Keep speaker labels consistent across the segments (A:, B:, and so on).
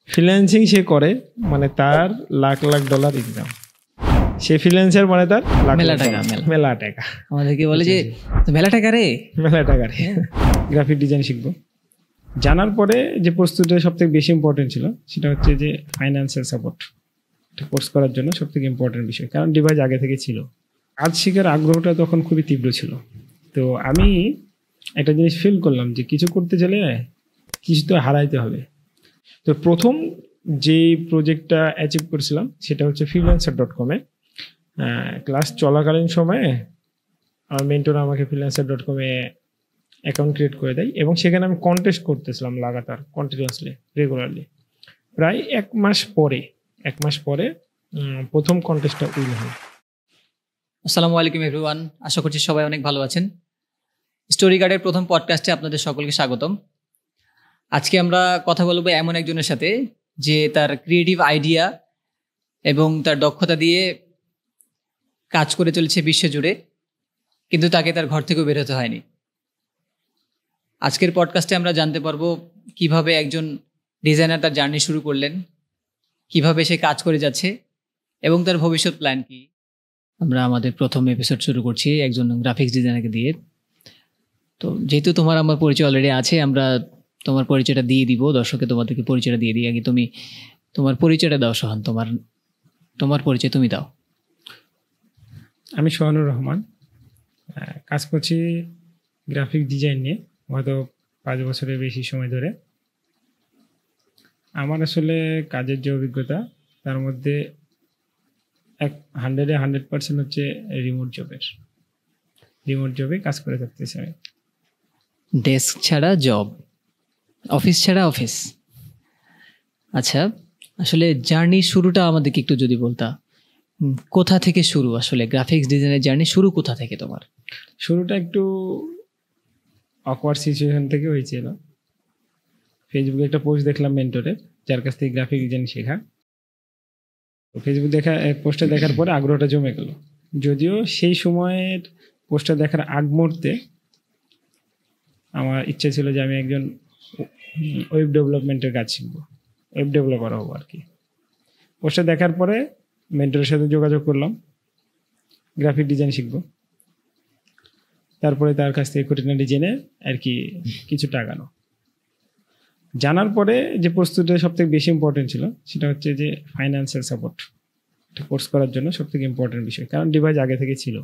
A: Freelancing সে করে মানে তার লাখ লাখ ডলার ইনকাম, সে ফ্রিল্যান্সার মানে তার মেলা টাকা
B: আমাদেরকে বলে যে মেলা টাকা রে
A: গ্রাফিক ডিজাইন শিখবো। জানার পরে যে প্রস্তুতিটা সব থেকে বেশি ইম্পর্টেন্ট ছিল সেটা হচ্ছে যে ফাইন্যান্সিয়াল সাপোর্ট কোর্স করার জন্য সব থেকে ইম্পর্টেন্ট বিষয়, কারণ ডিভাইস আগে থেকে ছিল। কাজ শেখার আগ্রহটা তখন খুবই তীব্র ছিল। তো আমি একটা জিনিস ফিল করলাম যে কিছু করতে গেলে কিছু তো হারাইতে হবে। তো প্রথম যে প্রজেক্টটা অ্যাচিভ করেছিলাম সেটা হচ্ছে freelancer.com-এ ক্লাস চলাকালীন সময়ে আমার মেন্টর আমাকে freelancer.com-এ অ্যাকাউন্ট ক্রিয়েট করে দেয় এবং সেখানে আমি কন্টেস্ট করতেছিলাম লাগাতার কন্টিনিউয়াসলি রেগুলারলি। প্রায় এক মাস পরে প্রথম কন্টেস্টটা উইন হয়।
B: আসসালামু আলাইকুম এভরিওয়ান, আশা করছি সবাই অনেক ভালো আছেন। স্টোরি গার্ডের প্রথম পডকাস্টে আপনাদের সকলকে স্বাগতম। আজকে আমরা কথা বলবো এমন একজনের সাথে যে তার ক্রিয়েটিভ আইডিয়া এবং তার দক্ষতা দিয়ে কাজ করে চলেছে বিশ্বজুড়ে, কিন্তু তাকে তার ঘর থেকেও বের হতে হয়নি। আজকের পডকাস্টে আমরা জানতে পারবো কিভাবে একজন ডিজাইনার তার জার্নি শুরু করলেন, কিভাবে সে কাজ করে যাচ্ছে এবং তার ভবিষ্যৎ প্ল্যান কি। আমরা আমাদের প্রথম এপিসোড শুরু করছি একজন গ্রাফিক্স ডিজাইনারকে দিয়ে। তো যেহেতু তোমার আমার পরিচয় অলরেডি আছে, আমরা তোমার পরিচয়টা দিয়ে দিব, দর্শককে তোমাদেরকে পরিচয়টা দিয়ে দিই। আগে তুমি তোমার পরিচয়টা দাও সোহান, তোমার পরিচয় তুমি দাও।
A: আমি সোহানুর রহমান, কাজ করছি গ্রাফিক ডিজাইন নিয়ে হয়তো 5 বছরের বেশি সময় ধরে। আমার আসলে কাজের যে অভিজ্ঞতা তার মধ্যে 100% হচ্ছে রিমোট জবে কাজ করে থাকতেছি আমি।
B: ডেস্ক ছাড়া জব, অফিস ছাড়া অফিস। আচ্ছা, আসলে জার্নি শুরুটা আমাদেরকে একটু যদি বলতা, কোথা থেকে শুরু? আসলে গ্রাফিক্স ডিজাইনের জার্নি শুরু কোথা থেকে তোমার?
A: শুরুটা একটু অকওয়ার্ড সিচুয়েশন থেকে হয়েছিল। ফেসবুকে একটা পোস্ট দেখলাম মেন্টরের, যার কাছ থেকে গ্রাফিক ডিজাইন শেখা। ফেসবুক পোস্টটা দেখার পরে আগ্রহটা জমে গেল। যদিও সেই সময়ের পোস্টটা দেখার আগ মুহূর্তে আমার ইচ্ছা ছিল যে আমি একজন ওয়েব ডেভেলপমেন্টের কাজ শিখবো, ওয়েব ডেভেলপার হবো আর কি। পোস্টটা দেখার পরে মেন্টরের সাথে যোগাযোগ করলাম, গ্রাফিক ডিজাইন শিখবো। তারপরে তার কাছ থেকে খুঁটিনাটি জেনে আর কি কিছু টাকানো। জানার পরে যে প্রস্তুতিটা সব থেকে বেশি ইম্পর্টেন্ট ছিল সেটা হচ্ছে যে ফাইন্যান্সিয়াল সাপোর্ট কোর্স করার জন্য সব থেকে ইম্পর্টেন্ট বিষয়, কারণ ডিভাইস আগে থেকে ছিল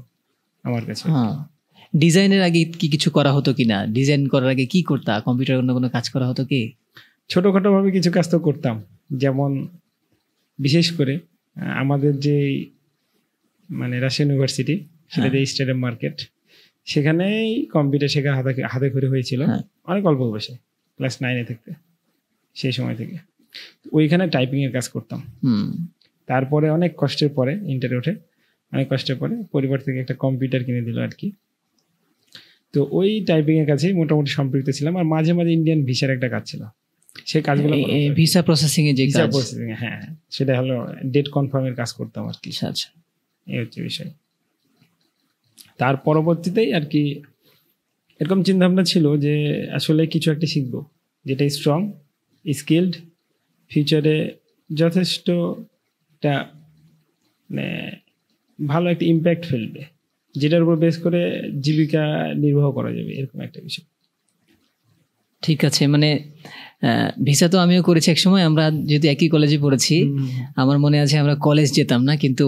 A: আমার কাছে।
B: ডিজাইনের আগে কি কিছু করা হতো কিনা? ডিজাইন করার আগে কি করতা? কম্পিউটার অন্য কোনো কাজ করা হতো কি?
A: ছোটোখাটো ভাবে কিছু কাজ তো করতাম, যেমন বিশেষ করে আমাদের যে মানে রাজশাহী ইউনিভার্সিটি, সেটাতে স্টেডিয়াম মার্কেট, সেখানেই কম্পিউটার শেখা হাতে খড়ি হয়েছিল অনেক অল্প বয়সে, ক্লাস 9-এ থাকতে। সেই সময় থেকে ওইখানে টাইপিংয়ের কাজ করতাম। তারপরে অনেক কষ্টের পরে ইন্টারে ওঠে, অনেক কষ্টের পরে পরিবার থেকে একটা কম্পিউটার কিনে দিল আর কি। তো ওই টাইপিংয়ের কাছেই মোটামুটি সম্পৃক্ত ছিলাম। আর মাঝে মাঝে ইন্ডিয়ান ভিসার একটা কাজ ছিল, সেই কাজগুলো
B: ভিসা প্রসেসিং এ যে
A: ভিসা প্রসেসিং, হ্যাঁ সেটা হলো ডেট কনফার্মের কাজ করতাম আর কি।
B: আচ্ছা,
A: এই হচ্ছে বিষয়। তার পরবর্তীতেই আর কি এরকম চিন্তা ভাবনা ছিল যে আসলে কিছু একটা শিখবো যেটা স্ট্রং, স্কিলড, ফিউচারে যথেষ্ট একটা মানে ভালো একটা ইম্প্যাক্ট ফেলবে, যেটার উপর বেস করে জীবিকা নির্বাহ করা যাবে, এরকম একটা বিষয়।
B: ঠিক আছে, মানে ভিসা তো আমিও করেছি এক সময়। আমরা যেহেতু একই কলেজে পড়েছি, আমার মনে আছে আমরা কলেজ যেতাম না, কিন্তু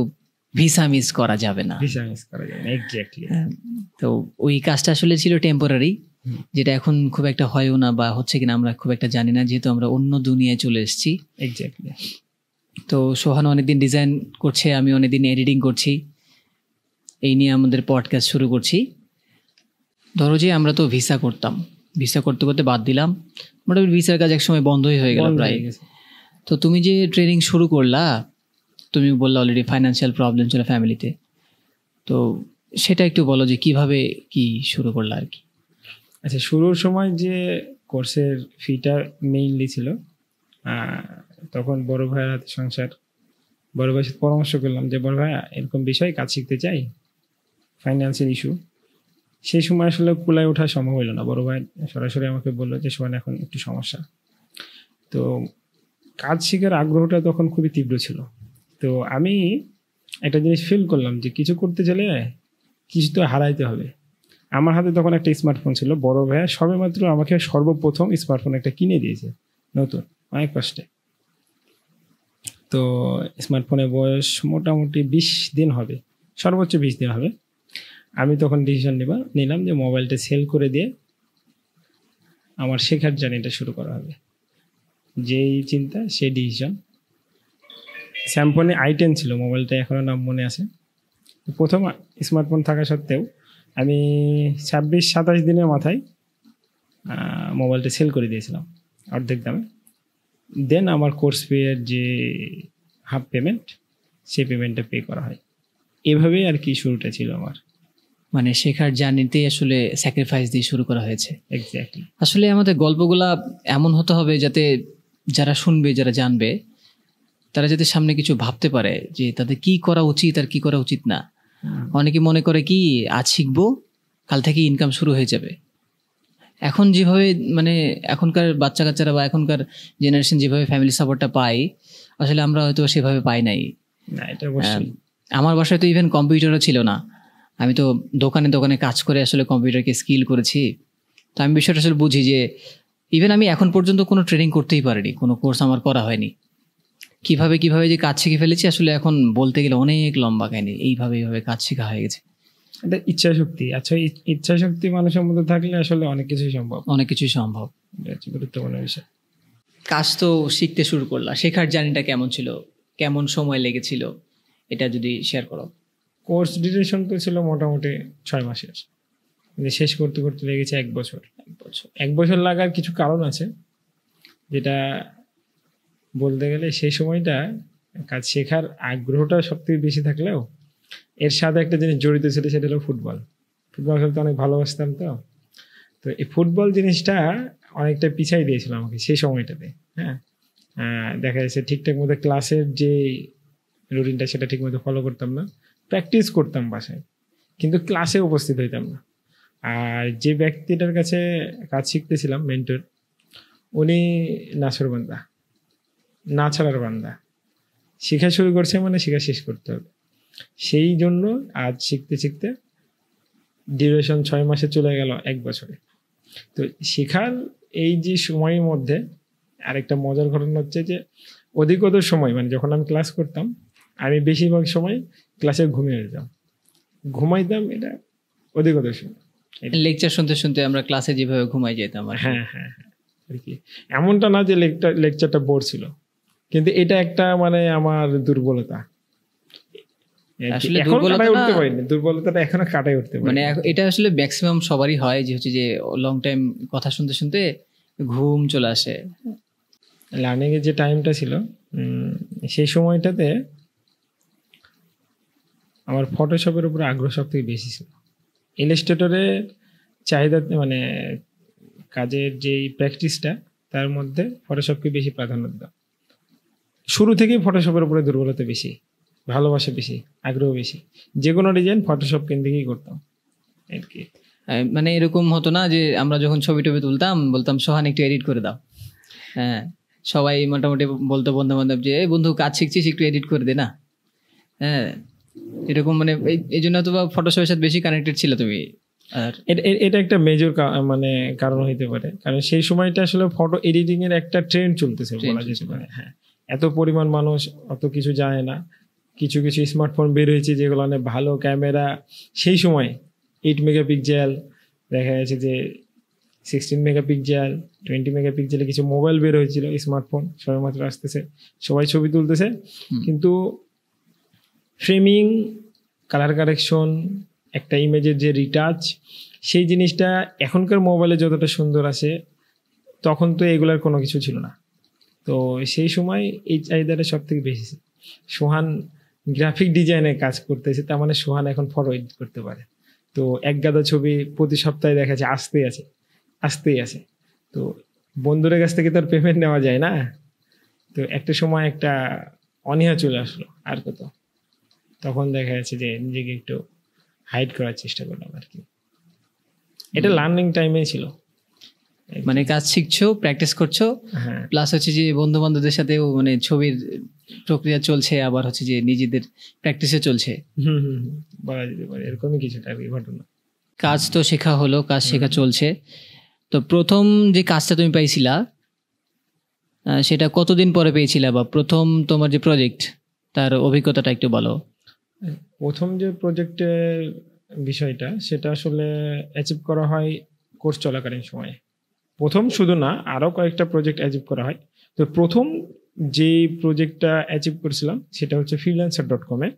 B: ভিসা মিস করা যাবে না।
A: এক্স্যাক্টলি।
B: তো ওই কাজটা আসলে ছিল টেম্পোরারি, যেটা এখন খুব একটা হয়ও না, বা হচ্ছে কিনা আমরা খুব একটা জানি না, যেহেতু আমরা অন্য দুনিয়ায় চলে এসেছি।
A: এক্স্যাক্টলি।
B: তো সোহান অনেকদিন ডিজাইন করছে, আমি অনেকদিন এডিটিং করছি, এই নিয়ে আমাদের পডকাস্ট শুরু করছি। ধরো যে আমরা তো ভিসা করতাম, ভিসা করতে করতে বাদ দিলাম, মোটামুটি ভিসার কাজ একসময় বন্ধই হয়ে গেল প্রায়। তো তুমি যে ট্রেনিং শুরু করলা, তুমি বললা অলরেডি ফাইন্যান্সিয়াল প্রবলেম ছিল ফ্যামিলিতে, তো সেটা একটু বলো যে কিভাবে কি শুরু করলা আর কি।
A: আচ্ছা, শুরুর সময় যে কোর্সের ফিটা মেইনলি ছিল, তখন বড় ভাইয়ের হাতে সংসার, বড় ভাইয়ের সাথে পরামর্শ করলাম যে বড় ভাইয়া এরকম বিষয় কাজ শিখতে চাই, ফাইন্যান্সিয়াল ইস্যু। সেই সময় আসলে কুলায় ওঠা সম্ভব হইল না। বড় ভাই সরাসরি আমাকে বললো যে সোহান এখন একটু সমস্যা। তো কাজ শেখার আগ্রহটা তখন খুবই তীব্র ছিল। তো আমি একটা জিনিস ফিল করলাম যে কিছু করতে গেলে কিছু তো হারাইতে হবে। আমার হাতে তখন একটা স্মার্টফোন ছিল, বড় ভাইয়া সবেমাত্র আমাকে সর্বপ্রথম স্মার্টফোন একটা কিনে দিয়েছে, নতুন, অনেক কষ্টে। তো স্মার্টফোনের বয়স মোটামুটি 20 দিন হবে, সর্বোচ্চ 20 দিন হবে। আমি তখন ডিসিশন নিলাম যে মোবাইলটা সেল করে দিয়ে আমার শেখার জার্নিটা শুরু করা হবে। যেই চিন্তা সেই ডিসিশন। স্যামসং i10 ছিল মোবাইলটা, এখনও নাম মনে আছে। প্রথম স্মার্টফোন থাকা সত্ত্বেও আমি 26-27 দিনের মাথায় মোবাইলটা সেল করে দিয়েছিলাম অর্ধেক দামে। দেন আমার কোর্স ফিয়ের যে হাফ পেমেন্ট, সেই পেমেন্টটা পে করা হয়। এভাবেই আর কি শুরুটা ছিল আমার।
B: মানে শেখার জার্নিতে আসলে স্যাক্রিফাইস দিয়ে শুরু করা হয়েছে।
A: এক্স্যাক্টলি।
B: আসলে আমাদের গল্পগুলা এমন হতে হবে যাতে যারা শুনবে, যারা জানবে, তারা যাতে সামনে কিছু ভাবতে পারে যে তাদের কি করা উচিত আর কি করা উচিত না। অনেকে মনে করে কি আজ শিখবো, কাল থেকে ইনকাম শুরু হয়ে যাবে। এখন যেভাবে মানে এখনকার বাচ্চা কাচ্চারা বা এখনকার জেনারেশন যেভাবে ফ্যামিলি সাপোর্টটা পায়, আসলে আমরা হয়তো সেভাবে পাই নাই।
A: না, এটা অবশ্যই।
B: আমার বাসায় তো ইভেন কম্পিউটারও ছিল না। আমি তো দোকানে দোকানে কাজ করে আসলে কম্পিউটারকে স্কিল করেছি। তো আমি বিষয়টা আসলে বুঝি যে ইভেন আমি এখন পর্যন্ত কোনো ট্রেনিং করতেই পারিনি, কোনো কোর্স আমার করা হয়নি। কিভাবে যে কাজ শিখে ফেলেছি আসলে এখন বলতে গেলে অনেক লম্বা কাহিনী। এইভাবে কাজ শেখা হয়ে গেছে।
A: এটা ইচ্ছা শক্তি। আচ্ছা, ইচ্ছা শক্তি মানুষের মধ্যে থাকলে আসলে অনেক কিছুই সম্ভব।
B: অনেক কিছুই সম্ভব।
A: এটা হচ্ছে গুরুত্বপূর্ণ বিষয়।
B: কাজ তো শিখতে শুরু করলাম, শেখার জার্নিটা কেমন ছিল, কেমন সময় লেগেছিল, এটা যদি শেয়ার করো।
A: কোর্স ডিউরেশন তো ছিল মোটামুটি 6 মাসের, কিন্তু শেষ করতে করতে লেগেছে 1 বছর। 1 বছর লাগার কিছু কারণ আছে, যেটা বলতে গেলে সেই সময়টা কাজ শেখার আগ্রহটা সবথেকে বেশি থাকলেও এর সাথে একটা জিনিস জড়িত ছিল, সেটা হলো ফুটবল খেলতে অনেক ভালোবাসতাম। তো এই ফুটবল জিনিসটা অনেকটা পিছাই দিয়েছিল আমাকে সেই সময়টাতে। হ্যাঁ, দেখা যাচ্ছে ঠিকঠাক মতো ক্লাসের যে রুটিনটা সেটা ঠিক মতো ফলো করতাম না। প্র্যাকটিস করতাম বাসায়, কিন্তু ক্লাসে উপস্থিত হইতাম না। আর যে ব্যক্তিটার কাছে কাজ শিখতেছিলাম, মেন্টর, উনি নাছরবান্দা, না ছাড়ার বান্দা। শেখা শুরু করছে মানে শেখা শেষ করতে হবে। সেই জন্য আজ শিখতে শিখতে ডিউরেশন 6 মাসে চলে গেল 1 বছরে। তো শেখার এই যে সময়ের মধ্যে আরেকটা মজার ঘটনা হচ্ছে যে অধিকতর সময়, মানে যখন আমি ক্লাস করতাম, আমি বেশিরভাগ সময় ক্লাসে ঘুমাইতাম। এটা অধিকতর সময়
B: লেকচার শুনতে শুনতে আমরা ক্লাসে যেভাবে ঘুমাই যেতাম।
A: হ্যাঁ হ্যাঁ হ্যাঁ, আর কি এমনটা না যে লেকচারটা বোর ছিল, কিন্তু এটা একটা মানে আমার দুর্বলতা।
B: আসলে
A: দুর্বলতাটা এখনো কাটাই উঠতে পারি।
B: মানে এটা আসলে ম্যাক্সিমাম সবারই হয়, যে হচ্ছে যে লং টাইম কথা শুনতে শুনতে ঘুম চলে আসে।
A: লার্নিং এর যে টাইমটা ছিল, সেই সময়টাতে আমার ফটোশপের উপরে আগ্রহ সব থেকে বেশি ছিল। ইলাস্ট্রেটরের চাহিদা, মানে কাজের যেই প্র্যাকটিসটা, তার মধ্যে ফটোশপকে বেশি প্রাধান্য দিতাম। শুরু থেকেই ফটোশপের উপরে দুর্বলতা বেশি, ভালোবাসা বেশি, আগ্রহ বেশি। যে কোনো ডিজাইন ফটোশপ কেন্দ্রিকই করতাম আর কি।
B: মানে এরকম হতো না যে আমরা যখন ছবি টবি তুলতাম বলতাম সোহান একটু এডিট করে দাও। হ্যাঁ, সবাই মোটামুটি বলতো বন্ধু বান্ধব যে এই বন্ধু কাজ শিখছিস একটু এডিট করে দে না। হ্যাঁ, এরকম মানে এই জন্য তো ফটোশপের সাথে বেশি কানেক্টেড ছিল তুমি। আর
A: এটা একটা মেজর মানে কারণ হইতে পারে, কারণ সেই সময়টা আসলে ফটো এডিটিং এর একটা ট্রেন্ড চলতেছে বলা যেতে পারে। হ্যাঁ, এত পরিমাণ মানুষ অত কিছু জানে না। কিছু কিছু স্মার্টফোন বের হয়েছে যেগুলো অনেক ভালো ক্যামেরা, সেই সময় 8 মেগাপিক্সেল, দেখা যাচ্ছে যে 16 মেগাপিক্সেল, 20 মেগাপিক্সেলে কিছু মোবাইল বের হয়েছিল, স্মার্টফোন সবেমাত্র আসতেছে, সবাই ছবি তুলতেছে। কিন্তু ফ্রেমিং, কালার কারেকশন, একটা ইমেজের যে রিটাচ, সেই জিনিসটা এখনকার মোবাইলে যতটা সুন্দর আছে, তখন তো এগুলার কোনো কিছু ছিল না। তো সেই সময় এই চাহিদাটা সব থেকে বেশি। সোহান গ্রাফিক ডিজাইনে কাজ করতেছে, তার মানে সোহান এখন ফটো এডিট করতে পারে। তো এক গাদা ছবি প্রতি সপ্তাহে দেখা যাচ্ছে আসতেই আছে। তো বন্ধুদের কাছ থেকে তার পেমেন্ট নেওয়া যায় না। তো একটা সময় একটা অনীহা চলে আসলো, আর কত। তখন দেখা যাচ্ছে যে নিজেকে একটু হাইড করার চেষ্টা করলাম আর কি। এটা লার্নিং টাইমে ছিল।
B: মানে কাজ শিখছো, প্র্যাকটিস করছো,
A: হ্যাঁ
B: প্লাস হচ্ছে যে বন্ধু বান্ধবদের সাথেও মানে ছবির প্রক্রিয়া চলছে, আবার হচ্ছে যে নিজেদের প্র্যাকটিসে চলছে।
A: বলা যেতে পারে এরকমই কিছুটা আর কি ঘটনা।
B: কাজ তো শেখা হলো, কাজ শেখা চলছে। তো প্রথম যে কাজটা তুমি পাইছিলা সেটা কতদিন পরে পেয়েছিলা, বা প্রথম তোমার যে প্রজেক্ট তার অভিজ্ঞতাটা একটু বলো।
A: প্রথম যে প্রজেক্টের বিষয়টা সেটা আসলে অ্যাচিভ করা হয় কোর্স চলাকালীন সময়ে। প্রথম শুধু না, আরও কয়েকটা প্রজেক্ট অ্যাচিভ করা হয়। তো প্রথম যে প্রজেক্টটা অ্যাচিভ করেছিলাম সেটা হচ্ছে freelancer.com-এ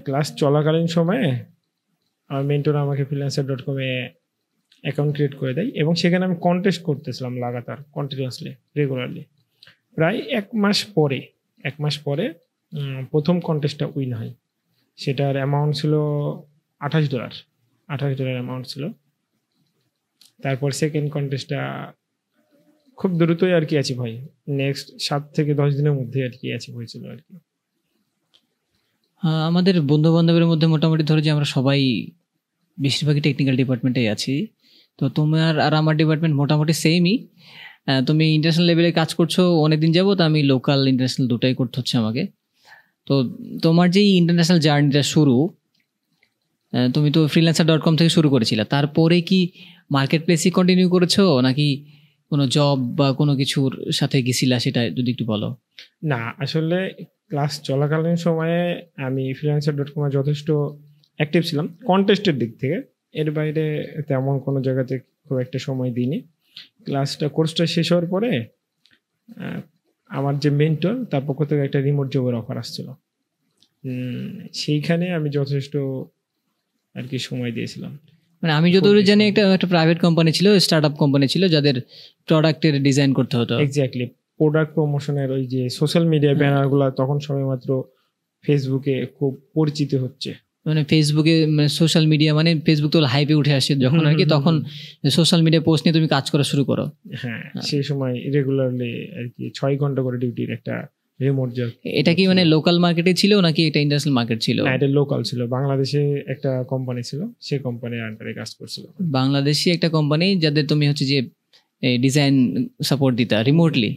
A: ক্লাস চলাকালীন সময়ে আমার মেন্টর আমাকে freelancer.com-এ অ্যাকাউন্ট ক্রিয়েট করে দেয়, এবং সেখানে আমি কন্টেস্ট করতেছিলাম লাগাতার, কন্টিনিউয়াসলি, রেগুলারলি। প্রায় এক মাস পরে প্রথম কন্টেস্টটা উইন হয়। সেটার অ্যামাউন্ট ছিল $28 অ্যামাউন্ট ছিল। তারপর সেকেন্ড কন্টেস্টটা খুব দ্রুতই আর কি অ্যাচিভ হয়, নেক্সট 7 থেকে 10 দিনের মধ্যে আর কি অ্যাচিভ হয়েছিল আর কি।
B: আমাদের বন্ধু বান্ধবের মধ্যে মোটামুটি ধরো যে আমরা সবাই বেশিরভাগই টেকনিক্যাল ডিপার্টমেন্টেই আছি। তো তোমার আর আমার ডিপার্টমেন্ট মোটামুটি সেমই। তুমি ইন্টারন্যাশনাল লেভেলে কাজ করছো অনেকদিন যাবত, আমি লোকাল ইন্টারন্যাশনাল দুটাই করতে হচ্ছে আমাকে। তো তোমার যে ইন্টারন্যাশনাল জার্নিটা শুরু, তুমি তো freelancer.com থেকে শুরু করেছিলে, তারপরে কি মার্কেট প্লেসই কন্টিনিউ করেছো নাকি কোনো জব বা কোনো কিছুর সাথে গেছিলা, সেটা যদি একটু বলো।
A: না, আসলে ক্লাস চলাকালীন সময়ে আমি freelancer.com-এ যথেষ্ট অ্যাক্টিভ ছিলাম কন্টেস্টের দিক থেকে। এর বাইরে তেমন কোনো জায়গাতে খুব একটা সময় দিইনি। কোর্সটা শেষ হওয়ার পরে আমার যে মেন্টর, তার পক্ষ থেকে একটা রিমোট জবের অফার আসছিল। সেইখানে আমি যথেষ্ট আর কি সময় দিয়েছিলাম।
B: মানে আমি যতদূর জানি একটা প্রাইভেট কোম্পানি ছিল, স্টার্ট আপ কোম্পানি ছিল, যাদের প্রোডাক্টের ডিজাইন করতে হতো।
A: এক্স্যাক্টলি, প্রোডাক্ট প্রমোশনের ওই যে সোশ্যাল মিডিয়া ব্যানারগুলো তখন সবেমাত্র ফেসবুকে খুব পরিচিত হচ্ছে।
B: মানে ফেসবুকে, মানে সোশ্যাল মিডিয়া, মানে ফেসবুক তো হাইপে উঠে আসছে যখন আর কি, তখন সোশ্যাল মিডিয়া পোস্ট নিয়ে তুমি কাজ করা শুরু করো।
A: হ্যাঁ, সেই সময় রেগুলারলি আর কি 6 ঘন্টা করে ডিউটির একটা রিমোট জব।
B: এটা কি মানে লোকাল মার্কেটে ছিল নাকি এটা ইন্টারন্যাশনাল মার্কেট ছিল?
A: না, এটা লোকাল ছিল, বাংলাদেশে একটা কোম্পানি ছিল, সেই কোম্পানির আন্ডারে কাজ করছিল।
B: বাংলাদেশি একটা কোম্পানি, যাদের তুমি হচ্ছে যে ডিজাইন সাপোর্ট দিতা রিমোটলি।